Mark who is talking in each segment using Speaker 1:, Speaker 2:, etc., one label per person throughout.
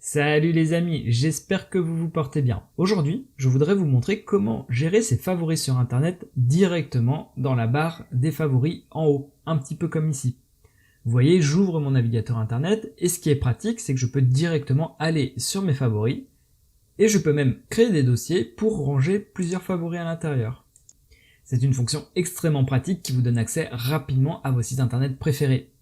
Speaker 1: Salut les amis, j'espère que vous vous portez bien. Aujourd'hui, je voudrais vous montrer comment gérer ses favoris sur internet directement dans la barre des favoris en haut, un petit peu comme ici. Vous voyez, j'ouvre mon navigateur internet et ce qui est pratique, c'est que je peux directement aller sur mes favoris et je peux même créer des dossiers pour ranger plusieurs favoris à l'intérieur. C'est une fonction extrêmement pratique qui vous donne accès rapidement à vos sites internet préférés.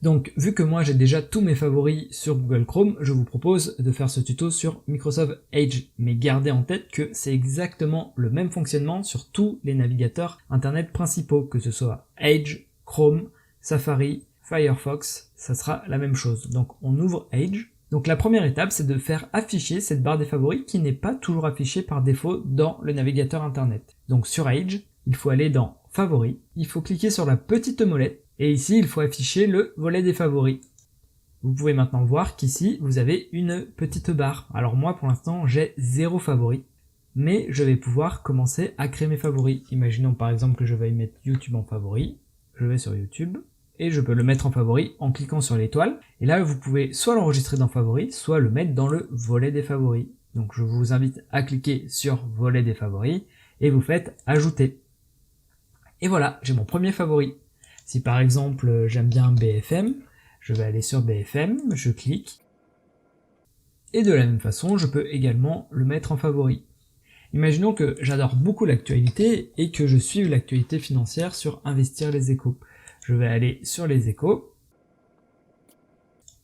Speaker 1: Donc, vu que moi j'ai déjà tous mes favoris sur Google Chrome, je vous propose de faire ce tuto sur Microsoft Edge. Mais gardez en tête que c'est exactement le même fonctionnement sur tous les navigateurs internet principaux, que ce soit Edge, Chrome, Safari, Firefox, ça sera la même chose. Donc on ouvre Edge. Donc la première étape, c'est de faire afficher cette barre des favoris qui n'est pas toujours affichée par défaut dans le navigateur internet. Donc sur Edge, il faut aller dans Favoris, il faut cliquer sur la petite molette, et ici il faut afficher le volet des favoris. Vous pouvez maintenant voir qu'ici vous avez une petite barre. Alors moi pour l'instant j'ai 0 favoris, mais je vais pouvoir commencer à créer mes favoris. Imaginons par exemple que je veuille mettre YouTube en favori, je vais sur YouTube, et je peux le mettre en favori en cliquant sur l'étoile, et là vous pouvez soit l'enregistrer dans favoris, soit le mettre dans le volet des favoris. Donc je vous invite à cliquer sur volet des favoris, et vous faites ajouter. Et voilà, j'ai mon premier favori. Si par exemple j'aime bien BFM, je vais aller sur BFM, je clique, et de la même façon je peux également le mettre en favori. Imaginons que j'adore beaucoup l'actualité et que je suive l'actualité financière sur Investir les Échos. Je vais aller sur les Échos,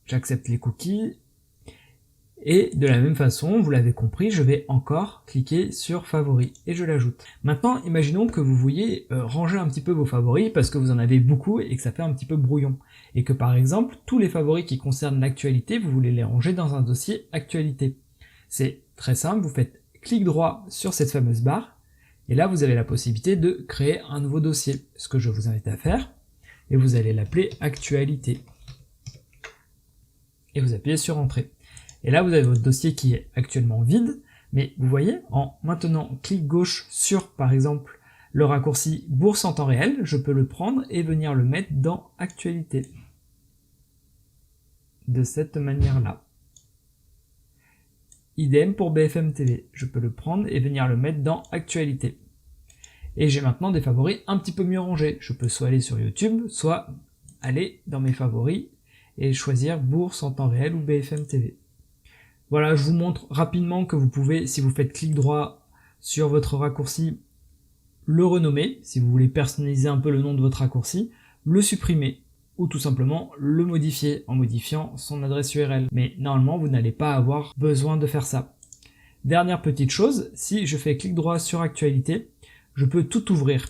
Speaker 1: j'accepte les cookies, et de la même façon, vous l'avez compris, je vais encore cliquer sur favoris et je l'ajoute. Maintenant, imaginons que vous vouliez ranger un petit peu vos favoris parce que vous en avez beaucoup et que ça fait un petit peu brouillon. Et que par exemple, tous les favoris qui concernent l'actualité, vous voulez les ranger dans un dossier actualité. C'est très simple, vous faites clic droit sur cette fameuse barre et là vous avez la possibilité de créer un nouveau dossier. Ce que je vous invite à faire, et vous allez l'appeler actualité. Et vous appuyez sur entrée. Et là, vous avez votre dossier qui est actuellement vide, mais vous voyez, en maintenant clic gauche sur, par exemple, le raccourci bourse en temps réel, je peux le prendre et venir le mettre dans actualité. De cette manière-là. Idem pour BFM TV, je peux le prendre et venir le mettre dans actualité. Et j'ai maintenant des favoris un petit peu mieux rangés. Je peux soit aller sur YouTube, soit aller dans mes favoris et choisir bourse en temps réel ou BFM TV. Voilà, je vous montre rapidement que vous pouvez, si vous faites clic droit sur votre raccourci, le renommer, si vous voulez personnaliser un peu le nom de votre raccourci, le supprimer, ou tout simplement le modifier en modifiant son adresse URL. Mais normalement, vous n'allez pas avoir besoin de faire ça. Dernière petite chose, si je fais clic droit sur actualité, je peux tout ouvrir.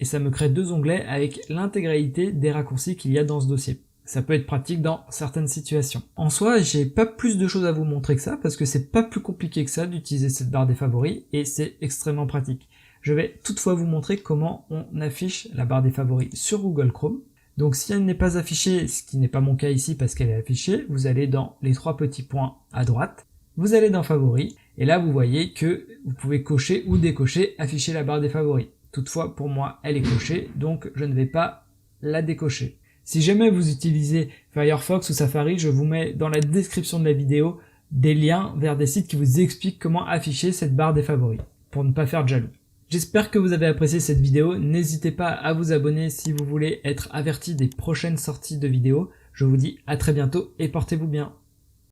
Speaker 1: Et ça me crée 2 onglets avec l'intégralité des raccourcis qu'il y a dans ce dossier. Ça peut être pratique dans certaines situations. En soi, j'ai pas plus de choses à vous montrer que ça, parce que c'est pas plus compliqué que ça d'utiliser cette barre des favoris, et c'est extrêmement pratique. Je vais toutefois vous montrer comment on affiche la barre des favoris sur Google Chrome. Donc si elle n'est pas affichée, ce qui n'est pas mon cas ici parce qu'elle est affichée, vous allez dans les 3 petits points à droite, vous allez dans favoris, et là vous voyez que vous pouvez cocher ou décocher afficher la barre des favoris. Toutefois, pour moi, elle est cochée, donc je ne vais pas la décocher. Si jamais vous utilisez Firefox ou Safari, je vous mets dans la description de la vidéo des liens vers des sites qui vous expliquent comment afficher cette barre des favoris, pour ne pas faire de jaloux. J'espère que vous avez apprécié cette vidéo, n'hésitez pas à vous abonner si vous voulez être averti des prochaines sorties de vidéos. Je vous dis à très bientôt et portez-vous bien.